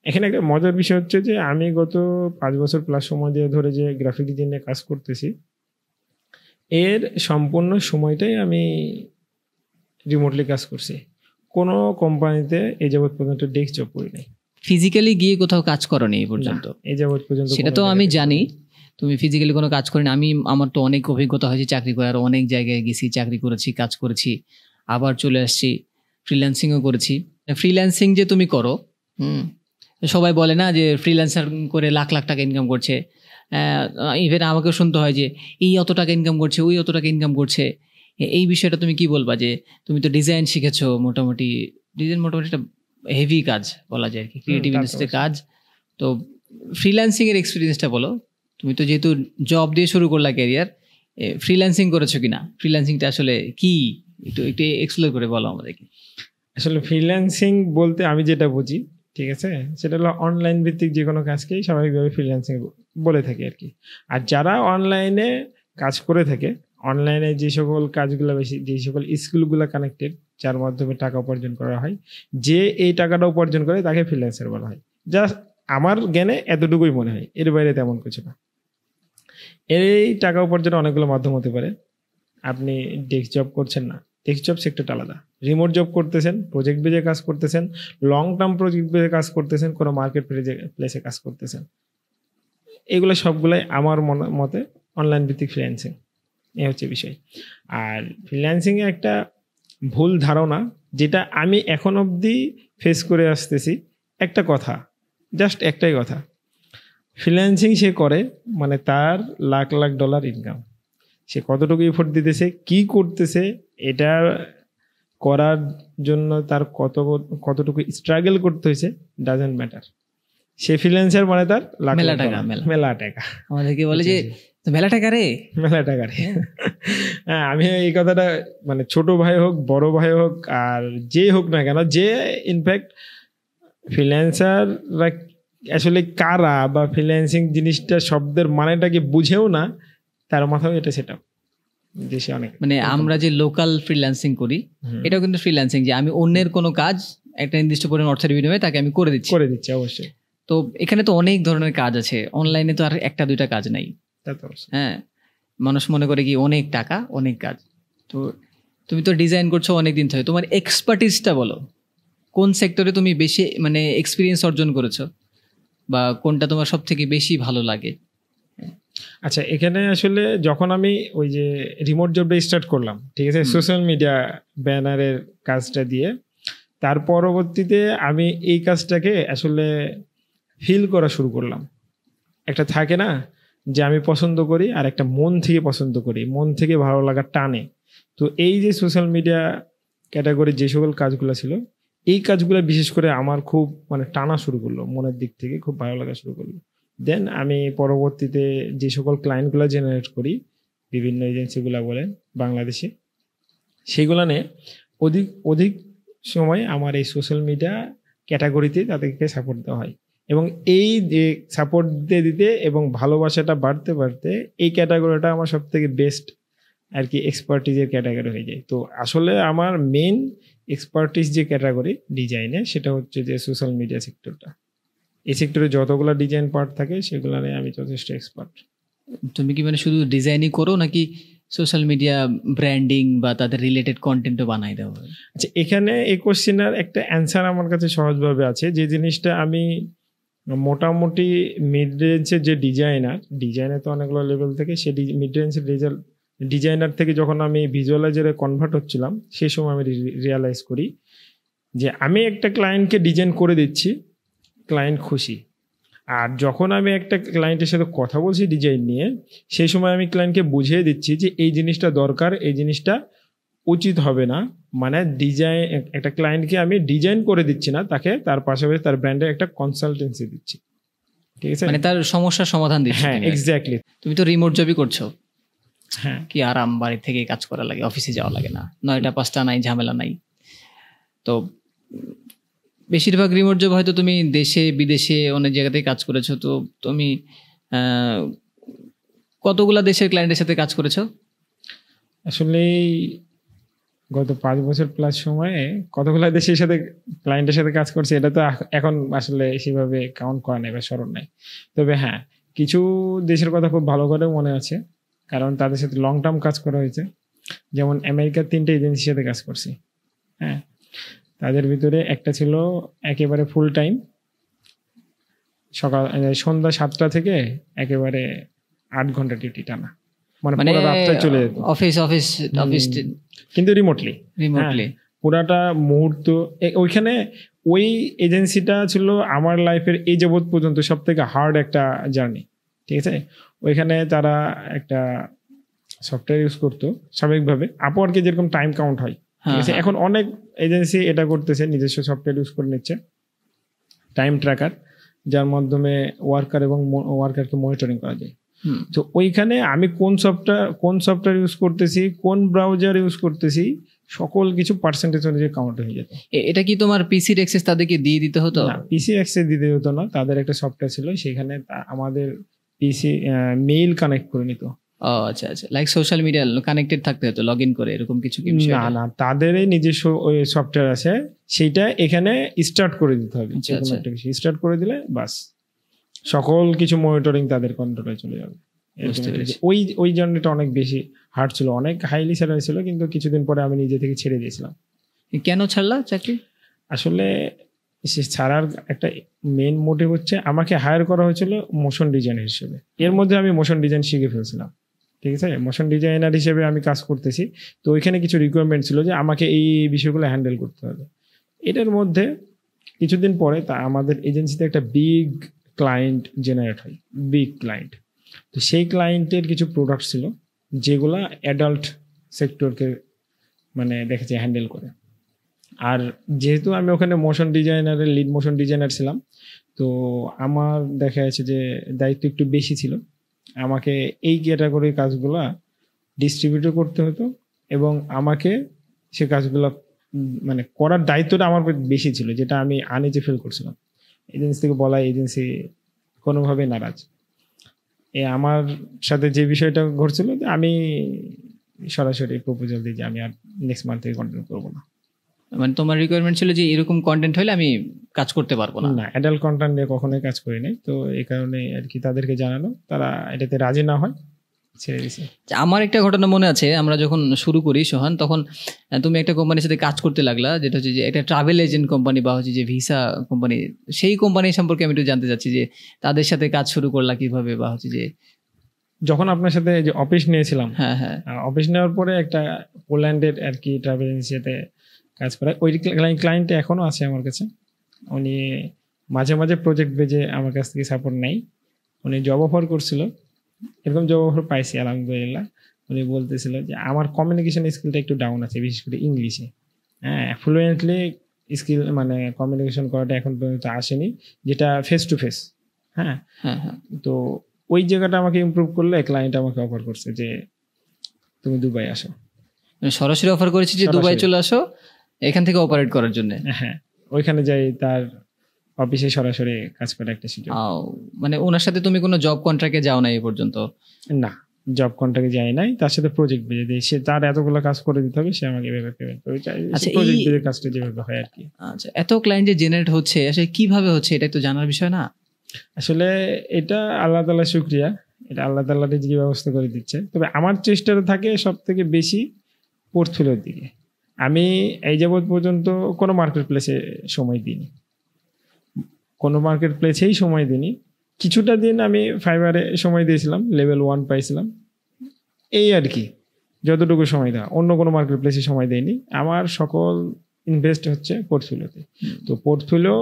A: এখানে একটা মজার বিষয় হচ্ছে যে আমি গত 5 বছর প্লাস সময় দিয়ে ধরে যে গ্রাফিক ডিজাইনে কাজ করতেছি, এর সম্পূর্ণ সময়টাই আমি রিমোটলি কাজ করছি। কোনো কোম্পানিতে এই যাবৎ পর্যন্ত ডেস্ক জব করি নাই।
B: ফিজিক্যালি গিয়ে কোথাও কাজ করোনি এই পর্যন্ত?
A: এই যাবৎ পর্যন্ত
B: সেটা তো আমি জানি, তুমি ফিজিক্যালি কোনো কাজ করেনি। আমার তো অনেক অভিজ্ঞতা হয়েছে চাকরি করার, অনেক জায়গায় গেছি, চাকরি করেছি, কাজ করেছি, আবার চলে আসছি, ফ্রিল্যান্সিংও করেছি। ফ্রিল্যান্সিং যে তুমি করো, সবাই বলে না যে ফ্রিল্যান্সার করে লাখ লাখ টাকা ইনকাম করছে। ইভেন আমাকেও শুনতে হয় যে এই অত টাকা ইনকাম করছে, ওই অত টাকা ইনকাম করছে। এই বিষয়টা তুমি কি বলবা? যে তুমি তো ডিজাইন শিখেছো, মোটামুটি একটা হেভি কাজ বলা যায় আর কি, ক্রিয়েটিভ ইন্ডাস্ট্রির কাজ। তো ফ্রিল্যান্সিং এর এক্সপিরিয়েন্সটা বলো। তুমি তো যেহেতু জব দিয়ে শুরু করলা ক্যারিয়ার, ফ্রিল্যান্সিং করেছো কিনা, ফ্রিল্যান্সিংটা আসলে কি একটু এক্সপ্লোর করে বলো আমাদেরকে।
A: আসলে ফ্রিল্যান্সিং বলতে আমি যেটা বুঝি, ঠিক আছে, সেটা হলো অনলাইন ভিত্তিক যে কোনো কাজকেই স্বাভাবিকভাবে ফ্রিল্যান্সিং বলে থাকে আর কি। আর যারা অনলাইনে কাজ করে থাকে, অনলাইনে যে সকল কাজগুলো বেশি, যে সকল স্কিলগুলো কানেক্টেড, যার মাধ্যমে টাকা উপার্জন করা হয়, যে এই টাকাটা উপার্জন করে তাকে ফ্রিল্যান্সার বলা হয়। জাস্ট আমার জ্ঞানে এতটুকুই মনে হয়, এর বাইরে তেমন কিছু না। এই টাকা উপার্জনের অনেকগুলো মাধ্যম হতে পারে। আপনি ডেস্ক জব করছেন না, ডেস্ক জব সেক্টরটা আলাদা। রিমোট জব করতেছেন, প্রজেক্ট বেজে কাজ করতেছেন, লং টার্ম প্রজেক্ট বেজে কাজ করতেছেন, কোনো মার্কেট প্লেসে কাজ করতেছেন, এগুলো সবগুলাই আমার মতে অনলাইন ভিত্তিক ফ্রিল্যান্সিং। এই হচ্ছে বিষয়। আর ফ্রিল্যান্সিংয়ে একটা ভুল ধারণা, যেটা আমি এখন অবধি ফেস করে আসতেছি, একটা কথা, জাস্ট একটাই কথা, ফ্রিল্যান্সিং সে করে মানে তার লাখ লাখ ডলার ইনকাম। সে কতটুকু এফোর্ট দিতেছে, কি করতেছে, এটা করার জন্য তার কতটুকু স্ট্রাগল করতে হয়েছে, ডাজন্ট ম্যাটার। সে ফ্রিল্যান্সার মানে তার মেলা টাকা।
B: আমাদেরকে বলে যে মেলা টাকা রে।
A: হ্যাঁ, আমি এই কথাটা মানে ছোট ভাই হোক, বড় ভাই হোক, আর যে হোক না কেন, যে ইনফ্যাক্ট ফ্রিল্যান্সাররা আসলে কারা বা ফ্রিল্যান্সিং জিনিসটা শব্দের মানেটাকে বুঝেও না, তার মাথাও এটা সেটা। দেশে অনেক
B: মানে আমরা যে লোকাল ফ্রিল্যান্সিং করি এটাও কিন্তু ফ্রিল্যান্সিং, যে আমি অন্যের কোনো কাজ একটা নির্দিষ্ট পরিমাণ অর্থের বিনিময়ে তাকে আমি করে দিচ্ছি অবশ্যই। তো এখানে তো অনেক ধরনের কাজ আছে, অনলাইনে তো আর একটা দুইটা কাজ নাই। হ্যাঁ, মানুষ মনে করে কি অনেক টাকা অনেক কাজ। তো তুমি তো ডিজাইন করছো অনেকদিন ধরে, তোমার এক্সপার্টিসটা বলো, কোন সেক্টরে তুমি বেশি মানে এক্সপিরিয়েন্স অর্জন করেছো, বা কোনটা তোমার সব থেকে বেশি ভালো লাগে?
A: আচ্ছা, এখানে আসলে যখন আমি ওই যে রিমোট জবটা স্টার্ট করলাম, ঠিক আছে, সোশ্যাল মিডিয়া ব্যানারের কাজটা দিয়ে, তার পরবর্তীতে আমি এই কাজটাকে আসলে ফিল করা শুরু করলাম। একটা থাকে না যে আমি পছন্দ করি, আর একটা মন থেকে পছন্দ করি, মন থেকে ভালো লাগার টানে। তো এই যে সোশ্যাল মিডিয়া ক্যাটাগরির যে সকল কাজগুলো ছিল, এই কাজগুলো বিশেষ করে আমার খুব মানে টানা শুরু করলো, মনের দিক থেকে খুব ভালো লাগা শুরু করলো। দেন আমি পরবর্তীতে যে সকল ক্লায়েন্টগুলো জেনারেট করি, বিভিন্ন এজেন্সিগুলো বলেন বাংলাদেশে, সেইগুলো নিয়ে অধিক অধিক সময় আমার এই সোশ্যাল মিডিয়া ক্যাটাগরিতে তাদেরকে সাপোর্ট দেওয়া হয়। এবং এই যে সাপোর্ট দিতে দিতে এবং ভালোবাসাটা বাড়তে বাড়তে এই ক্যাটাগরিটা আমার সব থেকে বেস্ট আর কি এক্সপার্টিজের ক্যাটাগরি হয়ে যায়। তো আসলে আমার মেন এক্সপার্টিস যে ক্যাটাগরি ডিজাইনে, সেটা হচ্ছে যে সোশ্যাল মিডিয়া সেক্টরটা। এই সেক্টরে যতগুলো ডিজাইন পার্ট থাকে সেগুলো নিয়ে আমি যথেষ্ট এক্সপার্ট।
B: তুমি কি মানে শুধু ডিজাইনই করো, নাকি সোশ্যাল মিডিয়া ব্র্যান্ডিং বা তাদের রিলেটেড কন্টেন্টও বানাই দাও?
A: আচ্ছা, এখানে এই কোশ্চেনের একটা অ্যান্সার আমার কাছে সহজভাবে আছে। যে জিনিসটা আমি মোটামুটি মিড রেঞ্জের যে ডিজাইনার তো অনেকগুলো লেভেল থেকে, সে মিড রেঞ্জের ডিজাইনার থেকে যখন আমি ভিজুয়ালাইজারে কনভার্ট হচ্ছিলাম, সেই সময় আমি রিয়ালাইজ করি যে আমি একটা ক্লায়েন্টকে ডিজাইন করে দিচ্ছি, ক্লায়েন্ট খুশি। আর যখন আমি একটা ক্লায়েন্টের সাথে কথা বলছি ডিজাইন নিয়ে, সেই সময় আমি ক্লায়েন্টকে বুঝিয়ে দিচ্ছি যে এই জিনিসটা দরকার, এই জিনিসটা উচিত হবে না। মানে ডিজাইন, একটা ক্লায়েন্টকে আমি ডিজাইন করে দিচ্ছি না, তাকে তার পাশাপাশি তার ব্র্যান্ডের একটা কনসালটেন্সি দিচ্ছি, ঠিক আছে,
B: মানে তার সমস্যার সমাধান দিচ্ছি।
A: হ্যাঁ, এক্স্যাক্টলি।
B: তুমি তো রিমোট জবই করছো,
A: হ্যাঁ,
B: কি আরাম, বাড়ি থেকে কাজ করা লাগে, অফিসে যাওয়া লাগে না, 9টা 5টা নাই, ঝামেলা নাই। তো বেশিরভাগ রিমোট জব হয়তো তুমি দেশে বিদেশে অনেক জায়গাতেই কাজ করেছো। তো তুমি কতগুলা দেশের ক্লায়েন্টের সাথে কাজ করেছো?
A: আসলে গত 5 বছর প্লাস সময়ে কতগুলো দেশের সাথে ক্লায়েন্টের সাথে কাজ করছে এটা তো এখন আসলে সেভাবে কাউন্ট করা নেই বা স্মরণ নেই। তবে হ্যাঁ, কিছু দেশের কথা খুব ভালো করে মনে আছে, কারণ তাদের সাথে লং টার্ম কাজ করা হয়েছে। যেমন আমেরিকার 3টে এজেন্সির সাথে কাজ করছি। হ্যাঁ, তাদের ভিতরে একটা ছিল একেবারে ফুল টাইম, সন্ধ্যা 7টা থেকে একেবারে 8 ঘন্টা ডিউটি টানা, মানে পুরো রাতটা চলে যেত।
B: অফিস
A: কিন্তু রিমোটলি পুরাটা মুহূর্ত। ওইখানে ওই এজেন্সিটা ছিল আমার লাইফের এই যাবৎ পর্যন্ত সব থেকে হার্ড একটা জার্নি, ঠিক আছে। ওইখানে তারা একটা সফটওয়্যার ইউজ করতো স্বাভাবিকভাবে, আপওয়ার্কে যেরকম টাইম কাউন্ট হয়, ঠিক আছে। এখন অনেক এজেন্সি এটা করতেছে, নিজস্ব সফটওয়্যার ইউজ করে নিচ্ছে, টাইম ট্র্যাকার, যার মাধ্যমে ওয়ার্কার এবং ওয়ার্কারকে মনিটরিং করা যায়। তো ওইখানে আমি কোন সফটওয়্যার ইউজ করতেছি, কোন ব্রাউজার ইউজ করতেছি, সকল কিছু পার্সেন্টেজ অনুযায়ী কাউন্ট হয়ে যেত।
B: এটা কি তোমার পিসির অ্যাক্সেস তাদেরকে দিয়ে দিতে হতো?
A: না, পিসি অ্যাক্সেস দিতে হতো না, তাদের একটা সফটওয়্যার ছিল, সেখানে আমাদের পিসি মেইল কানেক্ট করে নিত।
B: ও আচ্ছা আচ্ছা, লাইক সোশ্যাল মিডিয়া কানেক্টেড থাকতে হতো, লগ ইন করে, এরকম কিছু কি?
A: না, তাদেরই নিজস্ব ওই সফটওয়্যার আছে, সেইটা এখানে স্টার্ট করে দিতে হবে। স্টার্ট করে দিলে বাস সকল কিছু মনিটরিং তাদের কন্ট্রোলে চলে যাবে। ওই জার্নিটা অনেক বেশি হার্ড ছিল, অনেক হাইলি স্যালারি ছিল, কিন্তু কিছুদিন পরে আমি নিজে থেকে ছেড়ে দিয়েছিলাম।
B: কেন ছাড়লা চাকরি?
A: আসলে ছাড়ার একটা মেইন মোটিভ হচ্ছে, আমাকে হায়ার করা হয়েছিল মোশন ডিজাইনার হিসেবে। এর মধ্যে আমি মোশন ডিজাইন শিখে ফেলছিলাম, ঠিক আছে। মোশন ডিজাইনার হিসেবে আমি কাজ করতেছি, তো ওইখানে কিছু রিকোয়ারমেন্ট ছিল যে আমাকে এই বিষয়গুলো হ্যান্ডেল করতে হবে। এটার মধ্যে কিছুদিন পরে আমাদের এজেন্সিতে একটা বিগ ক্লায়েন্ট জেনারেট হয়, বিগ ক্লায়েন্ট। তো সেই ক্লায়েন্টের কিছু প্রোডাক্ট ছিল যেগুলা অ্যাডাল্ট সেক্টরকে মানে দেখেছি হ্যান্ডেল করে। আর যেহেতু আমি ওখানে লিড মোশন ডিজাইনার ছিলাম, তো আমার দেখা যাচ্ছে যে দায়িত্ব একটু বেশি ছিল। আমাকে এই ক্যাটাগরির কাজগুলা ডিস্ট্রিবিউট করতে হতো, এবং আমাকে সে কাজগুলো মানে করার দায়িত্বটা আমার বেশি ছিল, যেটা আমি আনইজি ফিল করছিলাম। এজেন্সি থেকে বলা, এজেন্সি কোনোভাবেই নারাজ। আমার সাথে যে বিষয়টা ঘটছিল, আমি সরাসরি প্রপোজাল দিই যে আমি আর নেক্সট মান্থ থেকে কন্টেন্ট করবো না।
B: মানে তোমার রিকোয়ারমেন্ট ছিল যে এরকম কন্টেন্ট হলে আমি কাজ করতে পারবো না?
A: না, অ্যাডাল্ট কন্টেন্ট নিয়ে কখনোই কাজ করি নাই, তো এই কারণে আর কি তাদেরকে জানানো, তারা এটাতে রাজি না হয় ছেড়ে দিছে।
B: আমার একটা ঘটনা মনে আছে, আমরা যখন শুরু করি সোহান, তখন তুমি একটা কোম্পানির সাথে কাজ করতে লাগলা, যেটা হচ্ছে যে একটা ট্রাভেল এজেন্ট কোম্পানি বা হচ্ছে যে ভিসা কোম্পানি। সেই কোম্পানি সম্পর্কে আমি একটু জানতে চাচ্ছি যে তাদের সাথে কাজ শুরু করলা কিভাবে, বা হচ্ছে যে
A: যখন আপনার সাথে যে অফিস নিয়েছিলাম,
B: হ্যাঁ হ্যাঁ
A: অফিস নেওয়ার পরে একটা পোল্যান্ডের আর কি ট্রাভেল এজেন্সিতে কাজ করা, ওই ক্লায়েন্ট এখনো আছে আমার কাছে। উনি মাঝে মাঝে প্রজেক্ট বেজে আমার কাছ থেকে সাপোর্ট নেয়। উনি জব অফার করছিল, এরকম জব অফার পাইছি আলহামদুলিল্লাহ। উনি বলতেছিল যে আমার কমিউনিকেশন স্কিলটা একটু ডাউন আছে, বিশেষ করে ইংলিশে। হ্যাঁ, ফ্লুয়েন্টলি স্কিল মানে কমিউনিকেশন করাটা এখন পর্যন্ত আসেনি, যেটা ফেস টু ফেস। হ্যাঁ, তো ওই জায়গাটা আমাকে ইমপ্রুভ করলে ক্লায়েন্ট আমাকে অফার করছে যে তুমি দুবাই আসো।
B: সরাসরি অফার করেছি যে দুবাই চলে আসো এখান থেকে অপারেট করার জন্য।
A: হ্যাঁ, ওইখানে যাই তার অফিসে সরাসরি কাজ করার একটা সুযোগ।
B: মানে ওনার সাথে তুমি কোনো জব কন্ট্রাক্টে যাও না এই পর্যন্ত?
A: না, জব কন্ট্রাক্টে যাই নাই, তার সাথে প্রজেক্ট বেজে দিই। সে তার এতগুলো কাজ করে দিতে হবে, সে আমাকে এভাবে পেমেন্ট করে। আচ্ছা, প্রজেক্ট বেজে কাজটা যেভাবে হয় আর কি।
B: আচ্ছা, এত ক্লায়েন্ট যে জেনারেট হচ্ছে আসলে কিভাবে হচ্ছে, এটা তো জানার বিষয় না?
A: আসলে এটা আল্লাহ তাআলার শুকরিয়া, এটা আল্লাহ তাআলা রিজকি ব্যবস্থা করে দিচ্ছে। তবে আমার চেষ্টাটা থাকে সব থেকে বেশি পোর্টফোলিওর দিকে। আমি এই যাবৎ পর্যন্ত কোনো মার্কেট প্লেসে সময় দিইনি, কোনো মার্কেট প্লেসেই সময় দিইনি। কিছুটা দিন আমি ফাইবারে সময় দিয়েছিলাম, লেভেল 1 পাইছিলাম, এই আর কি যতটুকু সময় দেওয়া। অন্য কোনো মার্কেট প্লেসে সময় দেয়নি। আমার সকল ইনভেস্ট হচ্ছে পোর্টফোলিওতে। তো পোর্টফোলিও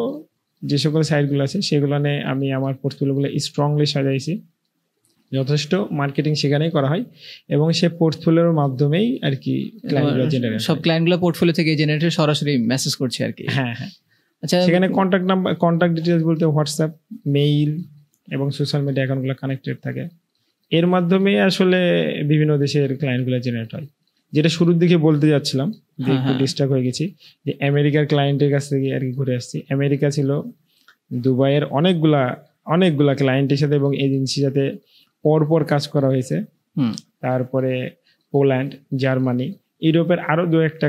A: যে সকল সাইটগুলো আছে সেগুলো নিয়ে আমি আমার পোর্টফোলিওগুলো স্ট্রংলি সাজাইছি। যথেষ্ট মার্কেটিং সেখানেই করা হয় এবং সে পোর্টফোলিওর মাধ্যমেই আর কি ক্লায়েন্টগুলো জেনারেট,
B: সব ক্লায়েন্টগুলো পোর্টফোলিও থেকে জেনারেট সরাসরি মেসেজ করছে আর কি।
A: হ্যাঁ হ্যাঁ। আচ্ছা, সেখানে কন্ট্যাক্ট নাম্বার, কন্ট্যাক্ট ডিটেলস বলতে হোয়াটসঅ্যাপ, মেইল এবং সোশ্যাল মিডিয়া অ্যাকাউন্টগুলো কানেক্টেড থাকে। এর মাধ্যমে আসলে বিভিন্ন দেশের ক্লায়েন্টগুলো জেনারেট হয়। যেটা শুরুর দিকে বলতে যাচ্ছিলাম যে একটু ডিস্ট্রাক্ট হয়ে গেছি, যে আমেরিকার ক্লায়েন্টের কাছ থেকে আর কি ঘুরে আসছি। আমেরিকা ছিল, দুবাইয়ের অনেকগুলা ক্লায়েন্টের সাথে এবং এজেন্সির সাথে পরপর কাজ করা হয়েছে। তারপরে পোল্যান্ড, জার্মানি, ইউরোপের আরো 2-1টা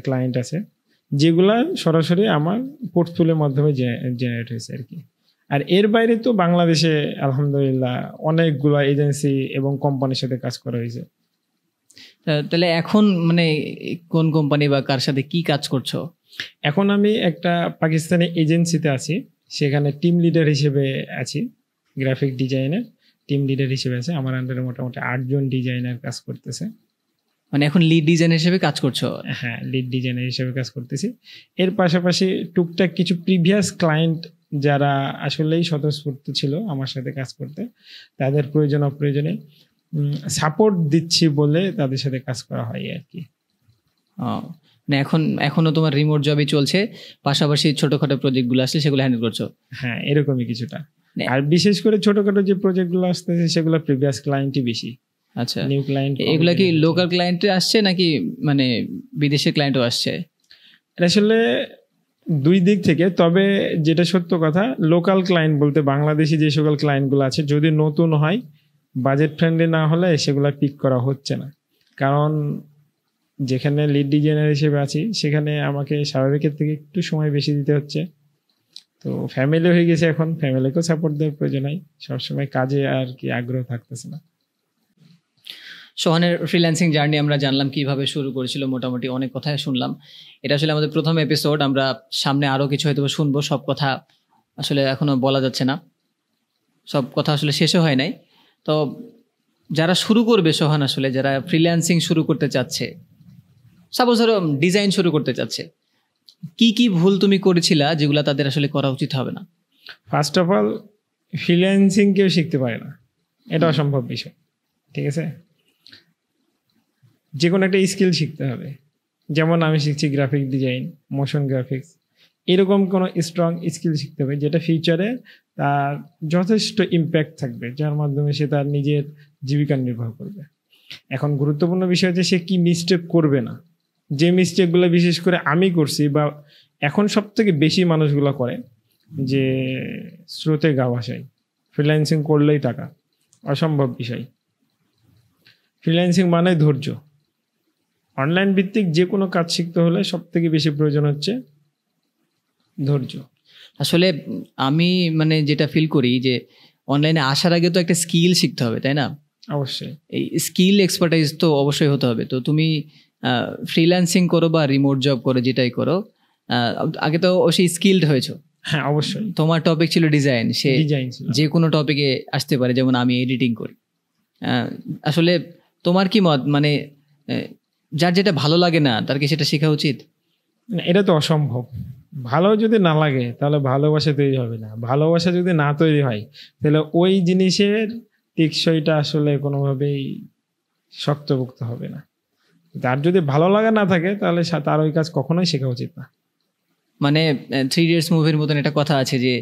A: ক্লায়েন্ট আছে যেগুলা সরাসরি আমার পোর্টফোলিওর মাধ্যমে জেনারেট হয়েছে আর কি। আর এর বাইরে তো বাংলাদেশে আলহামদুলিল্লাহ অনেকগুলা এজেন্সি এবং কোম্পানির সাথে কাজ করা হয়েছে।
B: তাহলে এখন মানে কোন কোম্পানি বা কার সাথে কি কাজ করছো?
A: এখন আমি একটা পাকিস্তানি এজেন্সিতে আছি, সেখানে টিম লিডার হিসেবে আছি। গ্রাফিক ডিজাইনের টিম লিডার হিসেবে আছে। আমার আন্ডারে মোটামুটি 8 জন ডিজাইনার কাজ করতেছে।
B: মানে এখন লিড ডিজাইনার হিসেবে কাজ করছো?
A: হ্যাঁ, লিড ডিজাইনার হিসেবে কাজ করতেছি। এর পাশাপাশি টুকটাক কিছু প্রিভিয়াস ক্লায়েন্ট যারা আসলেই স্বতঃস্ফূর্ত ছিল আমার সাথে কাজ করতে, তাদের প্রয়োজন অপ্রয়োজনে সাপোর্ট দিচ্ছি বলে তাদের সাথে কাজ করা হয় আর কি।
B: মানে এখনো তোমার রিমোট জবই চলছে, পাশাপাশি ছোটখাটো প্রজেক্টগুলো আসলে সেগুলো হ্যান্ডেল করছো?
A: হ্যাঁ, এরকমই কিছুটা। আর বিশেষ করে ছোটখাটো যে প্রজেক্টগুলো আসতেছে সেগুলো প্রিভিয়াস ক্লায়েন্টই বেশি।
B: আচ্ছা,
A: নিউ ক্লায়েন্ট
B: এগুলা কি লোকাল ক্লায়েন্ট আসছে নাকি মানে বিদেশের ক্লায়েন্টও আসছে?
A: আসলে দুই দিক থেকে। তবে যেটা সত্য কথা, লোকাল ক্লায়েন্ট বলতে বাংলাদেশি যে সকল ক্লায়েন্টগুলো আছে যদি নতুন হয়, বাজেট ফ্রেন্ডলি না হলে সেগুলো পিক করা হচ্ছে না। কারণ যেখানে লিড ডিজাইনার হিসেবে আছি সেখানে আমাকে স্বাভাবিকের থেকে একটু সময় বেশি দিতে হচ্ছে। তো ফ্যামিলি হয়ে গেছে, এখন ফ্যামিলিকেও সাপোর্ট দেওয়ার প্রয়োজন হয়, সবসময় কাজে আর কি আগ্রহ থাকতেছে না।
B: সোহানের ফ্রিল্যান্সিং জার্নি আমরা জানলাম কিভাবে শুরু করেছিল, মোটামুটি অনেক কথাই শুনলাম। এটা আসলে আমাদের প্রথম এপিসোড, আমরা সামনে আরো কিছু হয়তো শুনবো। সব কথা আসলে এখনো বলা যাচ্ছে না, সব কথা আসলে শেষও হয় নাই। তো যারা শুরু করবে সোহান, আসলে যারা ফ্রিল্যান্সিং শুরু করতে চাচ্ছে, সাপোজ ধরো ডিজাইন শুরু করতে চাচ্ছে, কি কি ভুল তুমি করেছিলা যেগুলো তাদের আসলে করা উচিত হবে না?
A: ফার্স্ট অফ অল, ফ্রিল্যান্সিং কেউ শিখতে পারে না, এটা অসম্ভব বিষয়। ঠিক আছে, যে কোনো একটা স্কিল শিখতে হবে। যেমন আমি শিখছি গ্রাফিক ডিজাইন, মোশন গ্রাফিক্স, এরকম কোনো স্ট্রং স্কিল শিখতে হবে যেটা ফিউচারে তার যথেষ্ট ইম্প্যাক্ট থাকবে, যার মাধ্যমে সে তার নিজের জীবিকা নির্বাহ করবে। এখন গুরুত্বপূর্ণ বিষয় হচ্ছে সে কি মিস্টেক করবে না। যে মিস্টেকগুলো বিশেষ করে আমি করছি বা এখন সব থেকে বেশি মানুষগুলো করে, যে স্রোতে গা ভাসায়, ফ্রিল্যান্সিং করলেই টাকা, অসম্ভব বিষয়। ফ্রিল্যান্সিং মানে ধৈর্য, অনলাইন ভিত্তিক যে কোনো কাজ শিখতে হলে সব থেকে বেশি প্রয়োজন হচ্ছে ধৈর্য।
B: আসলে আমি মানে যেটা ফিল করি যে অনলাইনে আসার আগে তো একটা স্কিল শিখতে হবে, তাই না?
A: অবশ্যই
B: এই স্কিল এক্সপার্টাইজ তো অবশ্যই হতে হবে। তো তুমি ফ্রিল্যান্সিং করো বা রিমোট জব করো, যেটাই করো, আগে তো অবশ্যই স্কিলড হয়েছো।
A: হ্যাঁ অবশ্যই।
B: তোমার টপিক ছিল ডিজাইন, সে
A: ডিজাইন ছিল।
B: যে কোনো টপিকে আসতে পারে, যেমন আমি এডিটিং করি। আসলে তোমার কি মত, মানে যার যেটা ভালো লাগে না তার কি সেটা শেখা উচিত?
A: না, এটা তো অসম্ভব। ভালো যদি না লাগে তাহলে ভালোবাসা তৈরি হবে না, ভালোবাসা যদি না তৈরি হয় তাহলে ওই জিনিসের টেকসইটা আসলে কোনোভাবেই শক্তপোক্ত হবে না। তার যদি ভালো লাগা না থাকে তাহলে তার ওই কাজ কখনোই শেখা উচিত না।
B: মানে 3 Idiots মুভির মতন একটা কথা আছে যে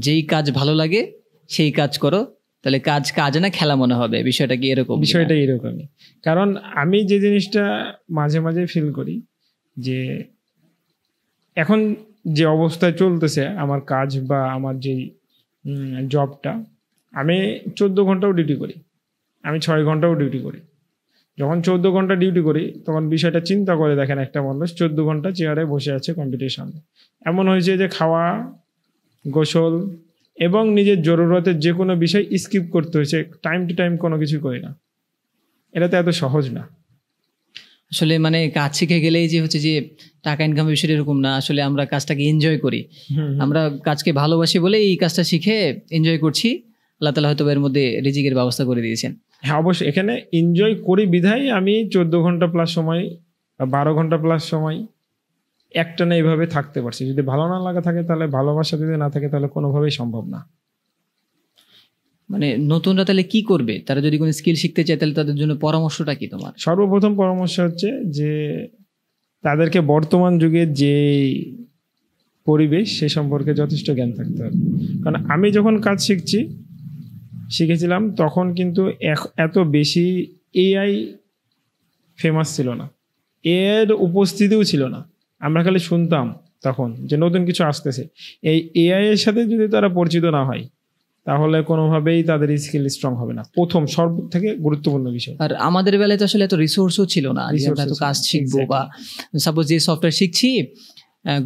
B: যেই কাজ ভালো লাগে সেই কাজ করো, তাহলে কাজ কাজ না খেলা মনে হবে। বিষয়টা কি এরকম?
A: বিষয়টা এরকমই। কারণ আমি যে জিনিসটা মাঝে মাঝে ফিল করি যে এখন যে অবস্থায় চলতেছে আমার কাজ বা আমার যেই জবটা, আমি 14 ঘন্টাও ডিউটি করি, আমি 6 ঘন্টাও ডিউটি করি। যখন 14 ঘন্টা ডিউটি করি তখন বিষয়টা চিন্তা করে দেখেন, একটা মানুষ 14 ঘন্টা চেয়ারে বসে আছে কম্পিউটারের সামনে। এমন হয়েছে যে খাওয়া, গোসল এবং নিজের জরুরতের যে কোনো বিষয় স্কিপ করতে হয়েছে, টাইম টু টাইম কোনো কিছু করি না। এটা তো এত সহজ না।
B: আসলে মানে কাজ শিখে গেলেই যে হচ্ছে যে টাকা ইনকামের বিষয়টা এরকম না। আসলে আমরা কাজটাকে এনজয় করি, আমরা কাজকে ভালোবাসি বলে এই কাজটা শিখে এনজয় করছি। আল্লাহ তাআলা হয়তো এর মধ্যে রিজিকের ব্যবস্থা করে দিয়েছেন।
A: হ্যাঁ অবশ্যই, এখানে এনজয় করি বিধায় আমি 14 ঘন্টা প্লাস সময় বা 12 ঘন্টা প্লাস সময় একটানা এইভাবে থাকতে পারছি। যদি ভালো না লাগা থাকে তাহলে, ভালোবাসা যদি না থাকে তাহলে কোনোভাবেই সম্ভব না।
B: মানে নতুনরা তাহলে কি করবে? তারা যদি কোনো স্কিল শিখতে চায় তাহলে তাদের জন্য পরামর্শটা কি তোমার?
A: সর্বপ্রথম পরামর্শ হচ্ছে যে তাদেরকে বর্তমান যুগের যে পরিবেশ সে সম্পর্কে যথেষ্ট জ্ঞান থাকতে হবে। কারণ আমি যখন কাজ শিখেছিলাম তখন কিন্তু এত বেশি এআই ফেমাস ছিল না, এর উপস্থিতিও ছিল না। আমরা খালি শুনতাম তখন যে নতুন কিছু আসতেছে। এই এআই এর সাথে যদি তারা পরিচিত না হয় তাহলে কোনোভাবেই তাদের স্কিল স্ট্রং হবে না, প্রথম সব থেকে গুরুত্বপূর্ণ বিষয়।
B: আর আমাদের বেলায় তো আসলে এত রিসোর্সও ছিল না যে আমরা এত কাজ শিখবো, বা সাপোজ যে সফটওয়্যার শিখছি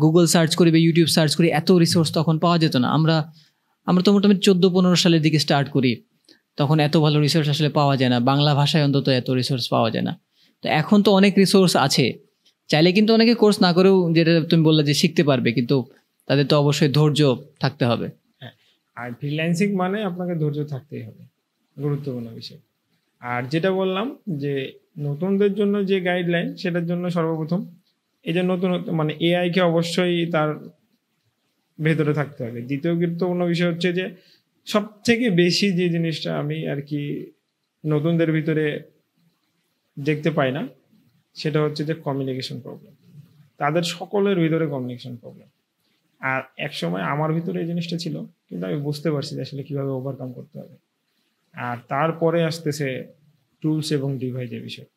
B: গুগল সার্চ করি বা ইউটিউব সার্চ করি, এত রিসোর্স তখন পাওয়া যেত না। আমরা তো মোটামুটি 14-15 সালের দিকে স্টার্ট করি, তখন এত ভালো রিসোর্স আসলে পাওয়া যায় না, বাংলা ভাষায় অন্তত এত রিসোর্স পাওয়া যায় না। তো এখন তো অনেক রিসোর্স আছে, চাইলে কিন্তু অনেকে কোর্স না করেও, যেটা তুমি বললে যে শিখতে পারবে, কিন্তু তাদের তো অবশ্যই ধৈর্য থাকতে হবে।
A: আর ফ্রিল্যান্সিং মানে আপনাকে ধৈর্য থাকতেই হবে, গুরুত্বপূর্ণ বিষয়। আর যেটা বললাম যে নতুনদের জন্য যে গাইডলাইন, সেটার জন্য সর্বপ্রথম এই যে নতুন মানে এআই কে অবশ্যই তার ভেতরে থাকতে হবে। দ্বিতীয় গুরুত্বপূর্ণ বিষয় হচ্ছে যে সব থেকে বেশি যে জিনিসটা আমি আর কি নতুনদের ভিতরে দেখতে পাই না, সেটা হচ্ছে যে কমিউনিকেশন প্রবলেম। তাদের সকলের ভিতরে কমিউনিকেশন প্রবলেম। আর এক সময় আমার ভিতরে এই জিনিসটা ছিল, কিন্তু আমি বুঝতে পারছি যে আসলে কিভাবে ওভারকাম করতে হবে। আর তারপরে আসতেছে টুলস এবং ডিভাইসের বিষয়।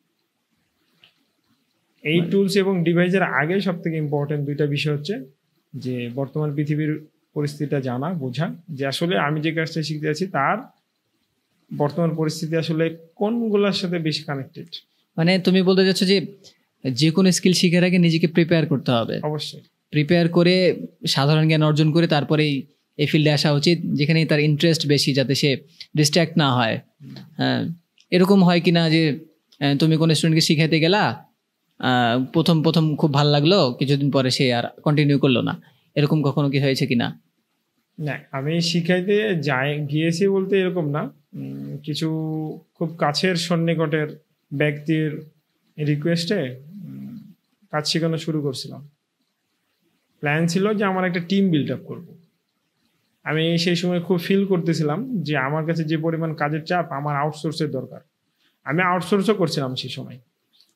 A: এই টুলস এবং ডিভাইসের আগে সব থেকে ইম্পর্টেন্ট দুইটা বিষয় হচ্ছে যে বর্তমান পৃথিবীর পরিস্থিতিটা জানা, বোঝা, যে আসলে আমি যে কাজটা শিখতে যাচ্ছি তার বর্তমান পরিস্থিতি আসলে কোনগুলোর সাথে বেশি কানেক্টেড।
B: মানে তুমি বলতে চাচ্ছ যে যে কোনো স্কিল শিখার আগে নিজেকে প্রিপেয়ার করতে হবে।
A: অবশ্যই
B: প্রিপেয়ার করে সাধারণ জ্ঞান অর্জন করে তারপরেই এই ফিল্ডে আসা উচিত, যেখানে তার ইন্টারেস্ট বেশি, যাতে সে ডিস্ট্র্যাক্ট না হয়। হ্যাঁ, এরকম হয় কিনা যে তুমি কোনো স্টুডেন্টকে শিখাইতে গেলা, প্রথম খুব ভালো লাগলো, কিছুদিন পরে সে আর কন্টিনিউ করলো না, এরকম কখনো কি হয়েছে কিনা?
A: না, আমি শিখাইতে গিয়েছি বলতে এরকম না। কিছু খুব কাছের সন্নিকটের ব্যক্তির রিকোয়েস্টে কাজ শেখানো শুরু করছিলাম। প্ল্যান ছিল যে আমার একটা টিম বিল্ড আপ করবো। আমি সেই সময় খুব ফিল করতেছিলাম যে আমার কাছে যে পরিমাণ কাজের চাপ, আমার আউটসোর্সের দরকার। আমি আউটসোর্সও করছিলাম সেই সময়।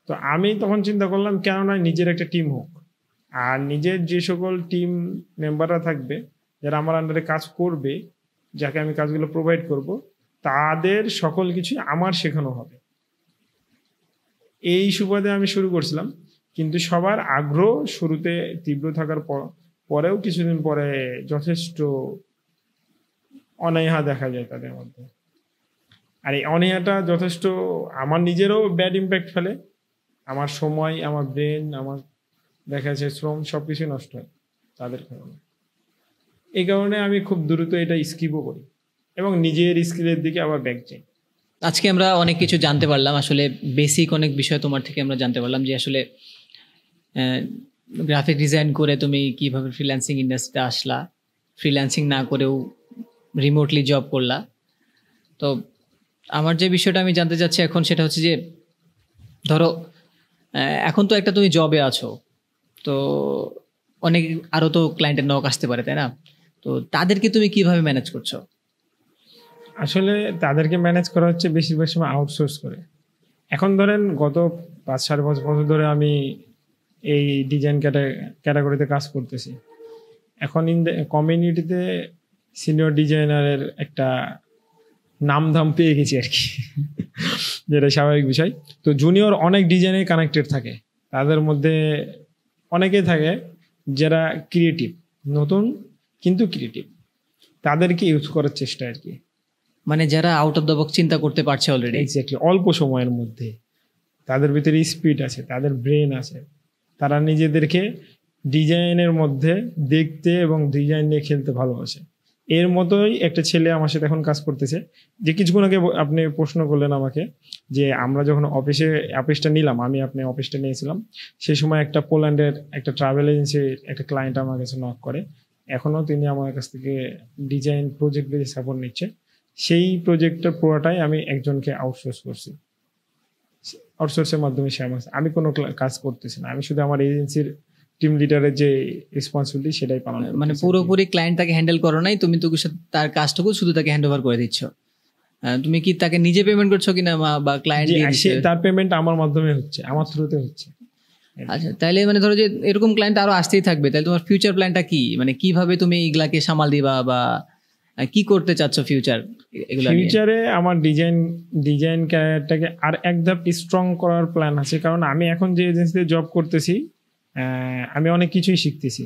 A: তো আমি তখন চিন্তা করলাম কেন না নিজের একটা টিম হোক, আর নিজের যে সকল টিম মেম্বাররা থাকবে যারা আমার আন্ডারে কাজ করবে, যাকে আমি কাজগুলো প্রোভাইড করব, তাদের সকল কিছুই আমার শেখানো হবে। এই সুবাদে আমি শুরু করছিলাম, কিন্তু সবার আগ্রহ শুরুতে তীব্র থাকার পরেও কিছুদিন পরে যথেষ্ট অনীহা দেখা যায় তাদের মধ্যে। আর এই অনীহাটা যথেষ্ট আমার নিজেরও ব্যাড ইম্প্যাক্ট ফেলে, আমার সময়, আমার ব্রেন, আমার দেখা যাচ্ছে শ্রম সবকিছু নষ্ট হয় তাদের কারণে। এই কারণে আমি খুব দ্রুত এটা স্কিপও করি এবং নিজের স্কিলের দিকে আবার ব্যাক যাই।
B: আজকে আমরা অনেক কিছু জানতে পারলাম, আসলে বেসিক অনেক বিষয় তোমার থেকে আমরা জানতে পারলাম যে আসলে গ্রাফিক ডিজাইন করে তুমি কিভাবে ফ্রিল্যান্সিং ইন্ডাস্ট্রিতে আসলা, ফ্রিল্যান্সিং না করেও রিমোটলি জব করলা। তো আমার যে বিষয়টা আমি জানতে চাচ্ছি এখন সেটা হচ্ছে যে ধরো এখন তো একটা তুমি জবে আছো, তো অনেক আরও তো ক্লায়েন্টের নক আসতে পারে, তাই না? তো তাদেরকে তুমি কিভাবে ম্যানেজ করছো?
A: আসলে তাদেরকে ম্যানেজ করা হচ্ছে বেশিরভাগ সময় আউটসোর্স করে। এখন ধরেন গত 5-5.5 বছর ধরে আমি এই ডিজাইন ক্যাটাগরিতে কাজ করতেছি। এখন কমিউনিটিতে সিনিয়র ডিজাইনারের একটা নামধাম পেয়ে গেছি আর কি, যেটা স্বাভাবিক বিষয়। তো জুনিয়র অনেক ডিজাইনে কানেক্টেড থাকে, তাদের মধ্যে অনেকেই থাকে যারা ক্রিয়েটিভ, নতুন কিন্তু ক্রিয়েটিভ, তাদেরকে ইউজ করার চেষ্টা আর কি।
B: মানে যারা আউট অফ দ্য বক্স চিন্তা করতে পারছে অলরেডি,
A: এক্স্যাক্টলি, অল্প সময়ের মধ্যে তাদের ভিতরে স্পিড আছে, তাদের ব্রেন আছে, তারা নিজেদেরকে ডিজাইনের মধ্যে দেখতে এবং ডিজাইন নিয়ে খেলতে ভালোবাসে। এর মতোই একটা ছেলে আমার সাথে এখন কাজ করতেছে, যে কিছুক্ষণ আগে আপনি প্রশ্ন করলেন আমাকে যে আমরা যখন অফিসটা নিলাম, আপনি অফিসটা নিয়েছিলাম, সেই সময় একটা পোল্যান্ডের একটা ট্রাভেল এজেন্সির একটা ক্লায়েন্ট আমার কাছে নক করে। এখনও তিনি আমার কাছ থেকে ডিজাইন প্রজেক্ট বেসে সাপোর্ট নিচ্ছে। সেই প্রজেক্টটার পুরোটাই আমি একজনকে আউটসোর্স করছি। আউটসোর্সের মাধ্যমে সে আমি কোনো কাজ করতেছি না, আমি শুধু আমার এজেন্সির টিম লিডারের যে রেসপন্সিবিলিটি সেটাই পালন করতেছি।
B: মানে পুরোপুরি ক্লায়েন্ট তাকে হ্যান্ডেল করো নাই, তুমি তো তার কাজটুকু শুধু তাকে হ্যান্ড ওভার করে দিচ্ছ। তুমি কি তাকে নিজে পেমেন্ট করছো কিনা বা ক্লায়েন্ট দিয়ে দিচ্ছে?
A: তার পেমেন্ট আমার মাধ্যমে হচ্ছে, আমার থ্রুতে হচ্ছে।
B: আচ্ছা, তাইলে মানে ধরো যে এরকম ক্লায়েন্ট আরো আসতেই থাকবে, তাহলে তোমার ফিউচার প্ল্যানটা কি? মানে কিভাবে তুমি এগুলাকে সামাল দিবা বা কি করতে চাচ্ছ
A: ফিউচারে? আমার ডিজাইন ক্যারিয়ারটাকে আর এক ধাপ স্ট্রং করার প্ল্যান আছে, কারণ আমি এখন যে এজেন্সিতে জব করতেছি আমি অনেক কিছুই শিখতেছি,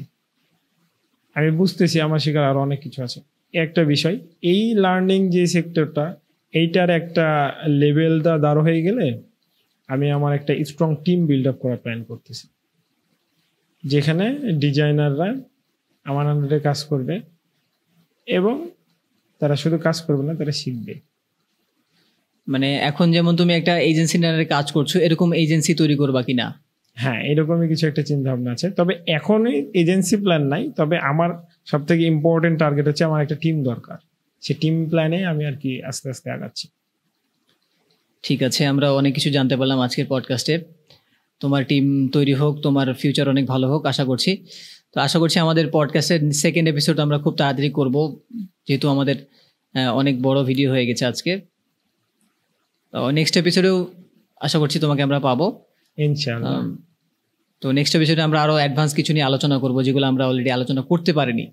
A: আমি বুঝতেছি আমার শেখার আরো অনেক কিছু আছে। একটা বিষয়, এই লার্নিং যে সেক্টরটা, এইটার একটা লেভেলটা দাঁড় হয়ে গেলে আমি আমার একটা স্ট্রং টিম বিল্ড আপ করার প্ল্যান করতেছি, যেখানে ডিজাইনাররা আমার আন্ডারে কাজ করবে এবং তারা শুধু কাজ করবে না, তারা শিখবে।
B: মানে এখন যেমন তুমি একটা এজেন্সি নিয়ে কাজ করছো, এরকম এজেন্সি তৈরি করবা কিনা?
A: হ্যাঁ, এরকমই কিছু একটা চিন্তা ভাবনা আছে, তবে এখনই এজেন্সি প্ল্যান নাই। তবে আমার সব থেকে ইম্পর্টেন্ট টার্গেট হচ্ছে আমার একটা টিম দরকার, সে টিম প্ল্যানে আমি আর কি আস্তে আস্তে আগাচ্ছি।
B: ঠিক আছে, আমরা অনেক কিছু জানতে পারলাম আজকের পডকাস্টে। তোমার টিম তৈরি হোক, তোমার ফিউচার অনেক ভালো হোক আশা করছি। তো আশা করছি আমাদের পডকাস্টের সেকেন্ড এপিসোড আমরা খুব তাড়াতাড়ি করব, যেহেতু আমাদের অনেক বড় ভিডিও হয়ে গেছে আজকে। নেক্সট এপিসোডেও আশা করছি তোমাকে আমরা পাবো
A: ইনশাআল্লাহ।
B: তো নেক্সট এপিসোডে আমরা আরও অ্যাডভান্স কিছু নিয়ে আলোচনা করব, যেগুলো আমরা অলরেডি আলোচনা করতে পারিনি।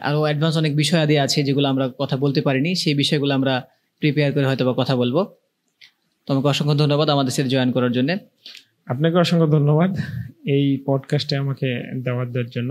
B: আরও অ্যাডভান্স অনেক বিষয়াদি আছে যেগুলো আমরা কথা বলতে পারিনি, সেই বিষয়গুলো আমরা প্রিপেয়ার করে হয়তো বা কথা বলবো। তোমাকে অসংখ্য ধন্যবাদ আমাদের সাথে জয়েন করার জন্য।
A: আপনাকে অসংখ্য ধন্যবাদ এই পডকাস্টে আমাকে দাওয়াত দেওয়ার জন্য।